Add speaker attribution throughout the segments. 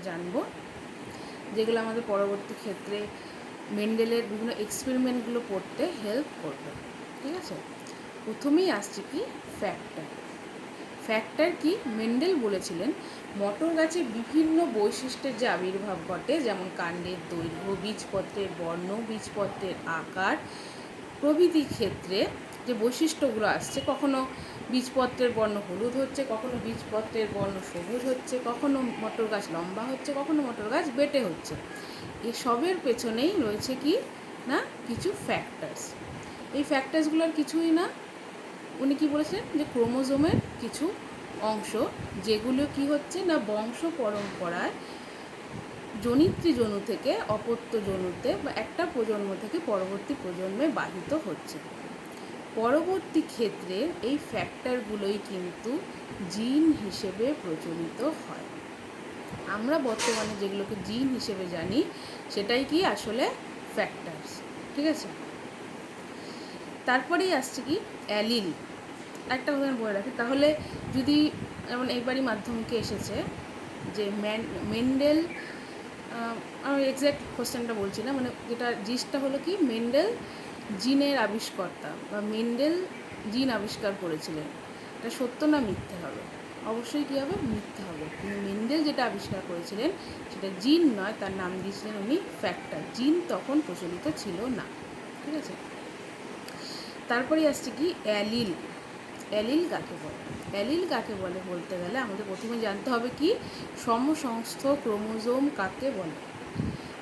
Speaker 1: জানবো, যেগুলো আমাদের পরবর্তী ক্ষেত্রে মেন্ডেলের বিভিন্ন এক্সপেরিমেন্টগুলো পড়তে হেল্প করবে। ঠিক আছে, প্রথমেই আসছে কি ফ্যাক্টর। ফ্যাক্টর কি? মেন্ডেল বলেছিলেন মটর গাছে বিভিন্ন বৈশিষ্ট্যের যে আবির্ভাব ঘটে, যেমন কাণ্ডের দৈর্ঘ্য, বীজপত্রের বর্ণ, বীজপত্রের আকার প্রভৃতি ক্ষেত্রে যে বৈশিষ্ট্যগুলো আসছে, কখনো বীজপত্রের বর্ণ হলুদ হচ্ছে, কখনো বীজপত্রের বর্ণ সবুজ হচ্ছে, কখনো মটর গাছ লম্বা হচ্ছে, কখনো মটর গাছ বেটে হচ্ছে, এসবের পেছনেই রয়েছে কি না কিছু ফ্যাক্টরস। এই ফ্যাক্টরসগুলোর কিছুই না, উনি কি বলেছেন যে ক্রোমোজোমের কিছু অংশ, যেগুলো কি হচ্ছে না বংশ পরম্পরায় জনিত্রী জনু থেকে অপত্য জনুতে বা একটা প্রজন্ম থেকে পরবর্তী প্রজন্মে বাহিত হচ্ছে। পরবর্তী ক্ষেত্রে এই ফ্যাক্টরগুলোই কিন্তু জিন হিসেবে প্রচলিত হয়। আমরা বর্তমানে যেগুলোকে জিন হিসেবে জানি সেটাই কি আসলে ফ্যাক্টরস। ঠিক আছে, তারপরেই আসছে কি অ্যালিল। একটা কথা আমি বলে রাখি, তাহলে যদি যেমন এইবারই মাধ্যমিকে এসেছে যে মেন্ডেল, আমি এক্স্যাক্ট কোশ্চেনটা বলছি না, মানে যেটা জিসটা হলো কি মেন্ডেল জিনের আবিষ্কর্তা বা মেন্ডেল জিন আবিষ্কার করেছিলেন, এটা সত্য না মিথ্যে হবে? অবশ্যই কী হবে? মিথ্যে হবে। কিন্তু মেন্ডেল যেটা আবিষ্কার করেছিলেন সেটা জিন নয়, তার নাম দিয়েছিলেন উনি ফ্যাক্টর। জিন তখন প্রচলিত ছিল না। ঠিক আছে, তারপরে আসছে কি অ্যালিল। অ্যালিল কাকে বলে? অ্যালিল কাকে বলে বলতে গেলে আমাদের প্রথমে জানতে হবে কি সমসংস্থ ক্রোমোজোম কাকে বলে।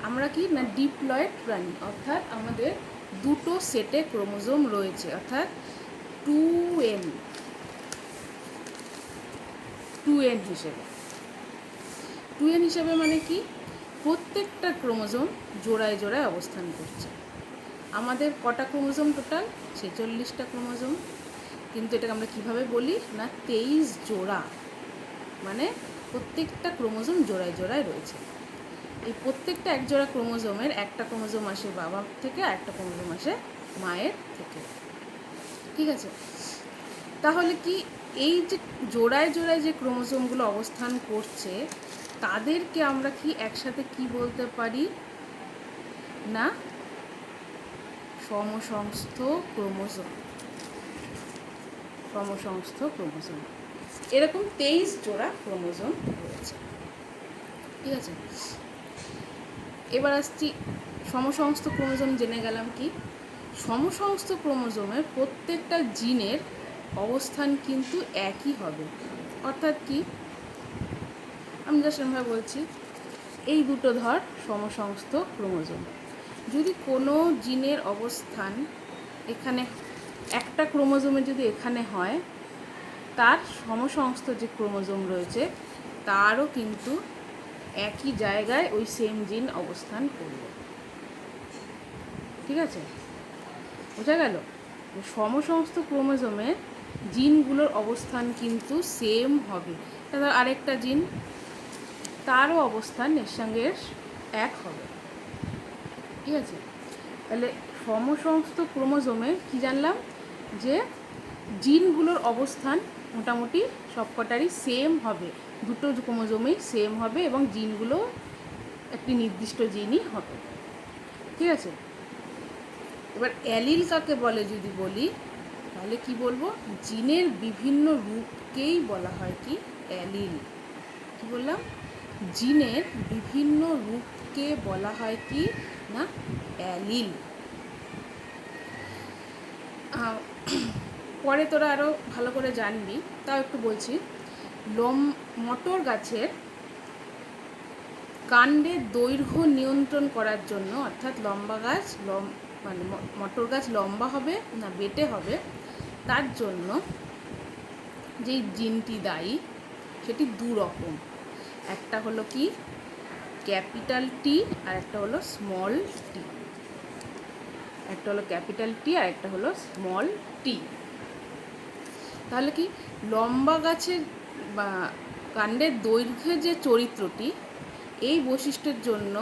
Speaker 1: আমরা কি না ডিপ্লয়েড প্রাণী, অর্থাৎ আমাদের দুটো সেটে ক্রোমোজোম রয়েছে, অর্থাৎ 2n হিসেবে। 2n হিসেবে মানে কি প্রত্যেকটা ক্রোমোজোম জোড়ায় জোড়ায় অবস্থান করছে। আমাদের কটা ক্রোমোজোম টোটাল? 46টা ক্রোমোজোম। কিন্তু এটাকে আমরা কীভাবে বলি না 23 জোড়া, মানে প্রত্যেকটা ক্রোমোজোম জোড়ায় জোড়ায় রয়েছে। এই প্রত্যেকটা এক জোড়া ক্রোমোজোমের একটা ক্রোমোজোম আসে বাবার থেকে, আর একটা ক্রোমোজোম আসে মায়ের থেকে। ঠিক আছে, তাহলে কি এই যে জোড়ায় জোড়ায় যে ক্রোমোজোমগুলো অবস্থান করছে তাদেরকে আমরা কি একসাথে কি বলতে পারি না সমসংস্থ ক্রোমোজোম। সমসংস্থ ক্রোমোজোম, এরকম 23 জোড়া ক্রোমোজোম রয়েছে। ঠিক আছে, এবার আসছি সমসংস্থ ক্রোমোজোম জেনে গেলাম কি সমসংস্থ ক্রোমোজোমের প্রত্যেকটা জিনের অবস্থান কিন্তু একই হবে। অর্থাৎ কি আমি জাস্ট এরকমভাবে বলছি, এই দুটো ধর সমসংস্থ ক্রোমোজোম, যদি কোনো জিনের অবস্থান এখানে একটা ক্রোমোজোমে যদি এখানে হয়, তার সমসংস্থ যে ক্রোমোজোম রয়েছে তারও কিন্তু একই জায়গায় ওই সেম জিন অবস্থান করবে। ঠিক আছে, বোঝা গেল? সমসংস্থ ক্রোমোজোমে জিনগুলোর অবস্থান কিন্তু সেম হবে। তাহলে আরেকটা জিন, তারও অবস্থান এর সঙ্গে এক হবে। ঠিক আছে, তাহলে সমসংস্থ ক্রোমোজোমে কি জানলাম যে জিনগুলোর অবস্থান মোটামুটি সবকটারই সেম হবে, দুটো ক্রোমোজোমেই সেম হবে এবং জিনগুলো একটি নির্দিষ্ট জিনই হবে। ঠিক আছে, এবার অ্যালিল কাকে বলে যদি বলি তাহলে কি বলবো, জিনের বিভিন্ন রূপকেই বলা হয় কি অ্যালিল। কি বললাম? জিনের বিভিন্ন রূপকে বলা হয় কি না অ্যালিল। পরে তোরা আরও ভালো করে জানবি, তাও একটু বলছি। মটর গাছের কাণ্ডের দৈর্ঘ্য নিয়ন্ত্রণ করার জন্য, অর্থাৎ লম্বা গাছ মানে মটর গাছ লম্বা হবে না বেটে হবে, তার জন্য যেই জিনটি দায়ী সেটি দু রকম। একটা হলো কি ক্যাপিটাল টি আর একটা হলো স্মল টি। একটা হলো ক্যাপিটাল টি আর একটা হলো স্মল টি। তাহলে কি লম্বা গাছের বা কাণ্ডের দৈর্ঘ্যের যে চরিত্রটি, এই বৈশিষ্ট্যের জন্য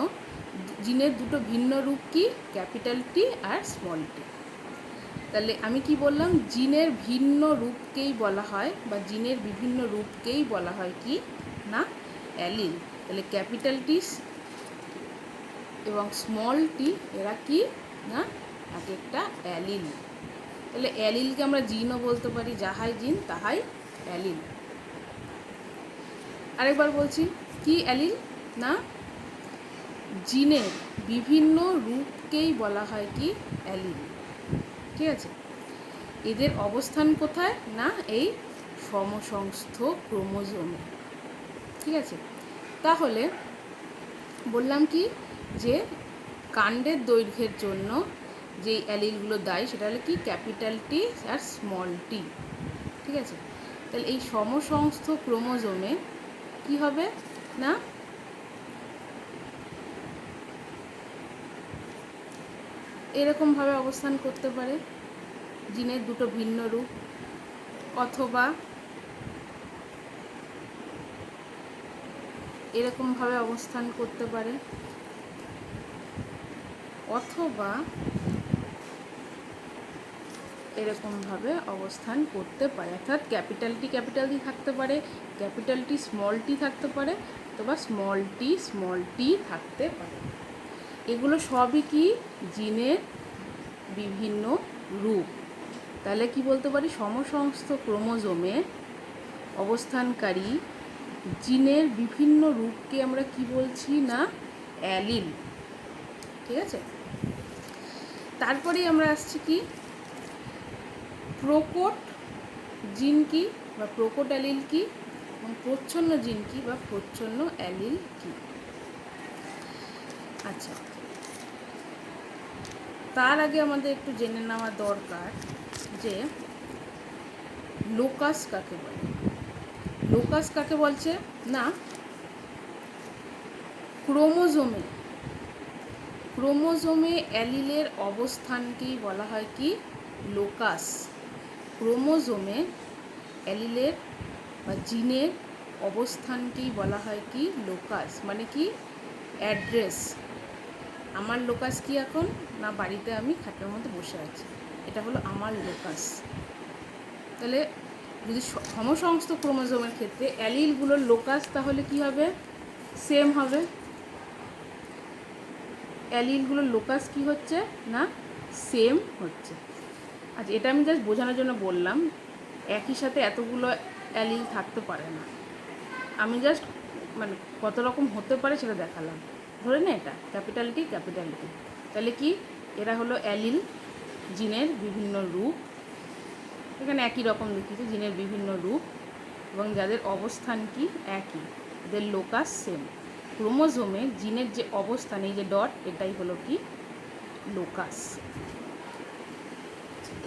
Speaker 1: জিনের দুটো ভিন্ন রূপ কি ক্যাপিটাল টি আর স্মল টি। তাহলে আমি কি বললাম, জিনের ভিন্ন রূপকেই বলা হয় বা জিনের বিভিন্ন রূপকেই বলা হয় কি না অ্যালিল। তাহলে ক্যাপিটাল টি এবং স্মল টি এরা কি না এক একটা অ্যালিল। তাহলে অ্যালিলকে আমরা জিনও বলতে পারি, যাহাই জিন তাহাই অ্যালিল। আরেকবার বলছি, কি অ্যালিল না জিনের বিভিন্ন রূপকেই বলা হয় কি অ্যালিল। ঠিক আছে, এদের অবস্থান কোথায় না এই সমসংস্থ ক্রোমোজোমে। ঠিক আছে, তাহলে বললাম কি যে কাণ্ডের দৈর্ঘ্যের জন্য যেই অ্যালিলগুলো দায়ী সেটা হলো কি ক্যাপিটাল টি আর স্মল টি। ঠিক আছে, তাহলে এই সমসংস্থ ক্রোমোজোমে কি হবে না এরকমভাবে অবস্থান করতে পারে জিনের দুটো ভিন্ন রূপ, অথবা এরকমভাবে অবস্থান করতে পারে, অথবা এরকমভাবে অবস্থান করতে পারে। অর্থাৎ ক্যাপিটাল টি থাকতে পারে, ক্যাপিটাল টি স্মল টি থাকতে পারে, অথবা স্মল টি থাকতে পারে। এগুলো সবই কি জিনের বিভিন্ন রূপ। তাহলে কি বলতে পারি, সমসংস্থ ক্রোমোজোমে অবস্থানকারী জিনের বিভিন্ন রূপকে আমরা কি বলছি না অ্যালিল। ঠিক আছে, তারপরেই আমরা আসছি কি প্রকট জিন কি বা প্রকট অ্যালিল কি, এবং প্রচ্ছন্ন জিন কি বা প্রচ্ছন্ন অ্যালিল কি। আচ্ছা, তার আগে আমাদের একটু জেনে নেওয়া দরকার যে লোকাস কাকে বলে। লোকাস কাকে বলছে না ক্রোমোজোমে অ্যালিলের অবস্থানকেই বলা হয় কি লোকাস। ক্রোমোজোমে অ্যালিলের বা জিনের অবস্থানকেই বলা হয় কি লোকাস, মানে কি অ্যাড্রেস। আমার লোকাস কি এখন না বাড়িতে আমি খাটের মধ্যে বসে আছি, এটা হলো আমার লোকাস। তাহলে যদি সমসংস্থ ক্রোমোজোমের ক্ষেত্রে অ্যালিলগুলোর লোকাস তাহলে কি হবে সেম হবে। অ্যালিলগুলোর লোকাস কি হচ্ছে না সেম হচ্ছে। আচ্ছা, এটা আমি জাস্ট বোঝানোর জন্য বললাম, একই সাথে এতগুলো অ্যালিল থাকতে পারে না। আমি জাস্ট মানে কত রকম হতে পারে সেটা দেখালাম। ধরে না এটা ক্যাপিটাল টি, তাহলে কি এরা হলো অ্যালিল, জিনের বিভিন্ন রূপ। এখানে একই রকম লিখেছে, জিনের বিভিন্ন রূপ এবং যাদের অবস্থান কি একই, এদের লোকাস সেম। ক্রোমোজোমে জিনের যে অবস্থান, এই যে ডট, এটাই হলো কি লোকাস।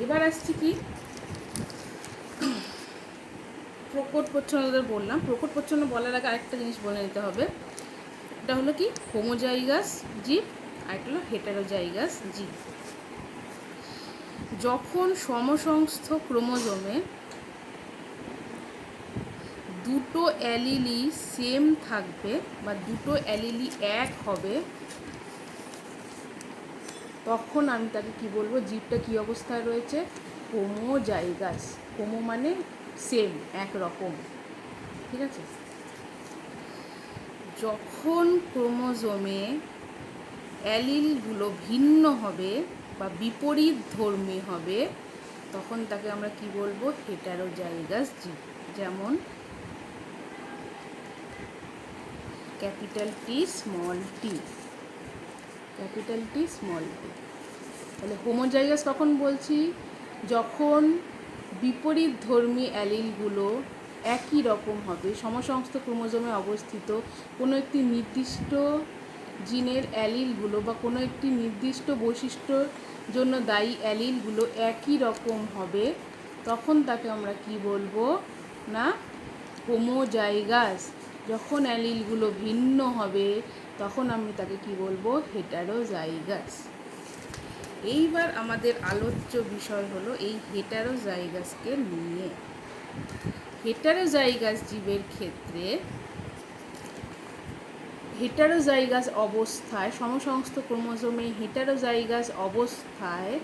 Speaker 1: এবার আসছি কি প্রকট প্রচ্ছন্নদের বললাম। প্রকট প্রচ্ছন্ন বলার আগে আরেকটা জিনিস বলে নিতে হবে, এটা হলো কি হোমোজাইগাস জীব, আর একটা হলো হেটারোজাইগাস জীব। যখন সমসংস্থ ক্রোমোজোমে দুটো অ্যালিলই সেম থাকবে বা দুটো অ্যালিলই এক হবে, তখন আমি তাকে কি বলবো, জীবটা কি অবস্থায় রয়েছে হোমোজাইগাস। হোমো মানে সেম, একরকম। ঠিক আছে, যখন ক্রোমোজোমে অ্যালিলগুলো ভিন্ন হবে বা বিপরীত ধর্মী হবে, তখন তাকে আমরা কি বলবো হেটারোজাইগাস জীব। যেমন capital T small tea, capital T small tea. তাহলে হোমোজাইগাস কখন বলছি, যখন বিপরীত ধর্মী অ্যালিলগুলো একই রকম হবে, সমসংস্থ ক্রোমোজোমে অবস্থিত কোনো একটি নির্দিষ্ট জিনের অ্যালিলগুলো বা কোনো একটি নির্দিষ্ট বৈশিষ্ট্যর জন্য দায়ী অ্যালিলগুলো একই রকম হবে, তখন তাকে আমরা কি বলবো না হোমোজাইগাস। যখন অ্যালিলগুলো ভিন্ন হবে তখন আমি তাকে কি বলবো হেটারোজাইগাস। এইবার আমাদের আলোচ্য বিষয় হলো এই হেটারোজাইগাসকে নিয়ে। হেটারোজাইগাস জীবের ক্ষেত্রে হেটারোজাইগাস অবস্থায়, সমসংস্থ ক্রোমোজোমে হেটারোজাইগাস অবস্থায়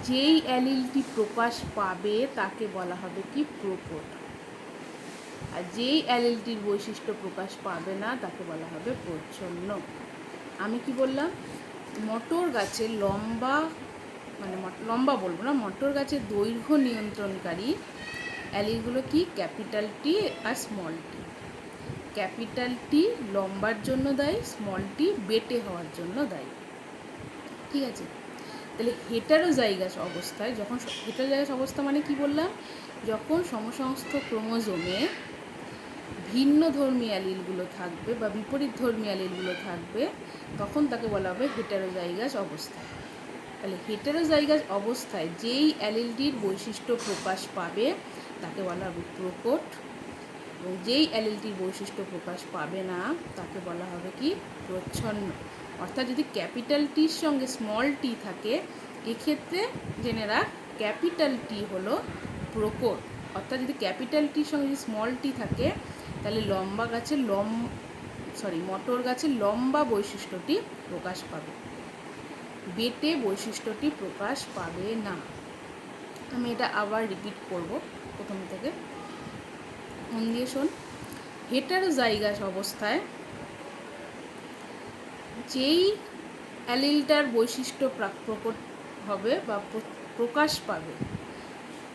Speaker 1: যেই অ্যালিলটি প্রকাশ পাবে তাকে বলা হবে কি প্রকট। আর যেই অ্যালিলটির বৈশিষ্ট্য প্রকাশ পাবে না তাকে বলা হবে প্রচ্ছন্ন। আমি কি বললাম, মটর গাছের লম্বা, মানে লম্বা বলবো না, মটর গাছের দৈর্ঘ্য নিয়ন্ত্রণকারী অ্যালিলগুলো কি, ক্যাপিটাল টি আর স্মল টি। ক্যাপিটাল টি লম্বার জন্য দায়ী, স্মল টি বেটে হওয়ার জন্য দায়ী। ঠিক আছে, তাহলে হেটারোজাইগাস অবস্থায়, যখন হেটারোজাইগাস অবস্থা মানে কি বললাম, যখন সমসংস্থ ক্রোমোজোমে ভিন্ন ধর্মী অ্যালিলগুলো থাকবে বা বিপরীত ধর্মী অ্যালিলগুলো থাকবে, তখন তাকে বলা হবে হেটারোজাইগাস অবস্থা। তাহলে হেটারোজাইগাস অবস্থায় যেই অ্যালিলটির বৈশিষ্ট্য প্রকাশ পাবে তাকে বলা হবে প্রকট, এবং যেই অ্যালিলটির বৈশিষ্ট্য প্রকাশ পাবে না তাকে বলা হবে কি, প্রচ্ছন্ন। অর্থাৎ যদি ক্যাপিটাল টির সঙ্গে স্মল টি থাকে, এক্ষেত্রে জেনে রাখ ক্যাপিটাল টি হলো প্রকট। অর্থাৎ যদি ক্যাপিটাল টির সঙ্গে যদি স্মল টি থাকে, তাহলে মটর গাছের লম্বা বৈশিষ্ট্যটি প্রকাশ পাবে, বেটে বৈশিষ্ট্যটি প্রকাশ পাবে না। আমি এটা আবার রিপিট করব প্রথম থেকে, মন দিয়ে শোন। হেটারোজাইগাস অবস্থায় যেই অ্যালিলটার বৈশিষ্ট্য প্রকট হবে বা প্রকাশ পাবে,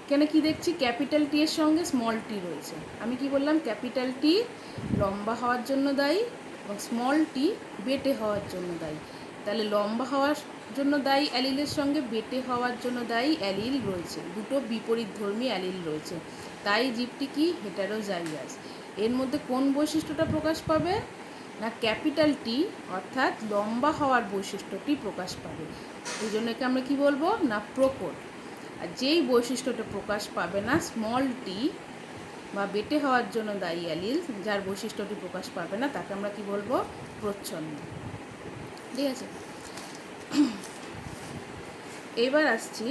Speaker 1: কেন কি দেখছি ক্যাপিটাল টি এর সঙ্গে স্মল টি রয়েছে, আমি কি বললাম, ক্যাপিটাল টি লম্বা হওয়ার জন্য দায়ী এবং স্মল টি বেটে হওয়ার জন্য দায়ী। তাহলে লম্বা হওয়ার জন্য দায়ী অ্যালিলের সঙ্গে বেটে হওয়ার জন্য দায়ী অ্যালিল রয়েছে, দুটো বিপরীত ধর্মী অ্যালিল রয়েছে, তাই জীবটি কি, হেটারোজাইগাস। এর মধ্যে কোন বৈশিষ্ট্যটা প্রকাশ পাবে না, ক্যাপিটাল টি অর্থাৎ লম্বা হওয়ার বৈশিষ্ট্যটি প্রকাশ পাবে, এই জন্য একে আমরা কি বলবো না, প্রকট। আর যেই বৈশিষ্ট্যটা প্রকাশ পাবে না, স্মল টি বা বেটে হওয়ার জন্য দায়ী অ্যালিল, যার বৈশিষ্ট্যটি প্রকাশ পাবে না, তাকে আমরা কি বলবো, প্রচ্ছন্ন। ঠিক আছে, এবার আসছি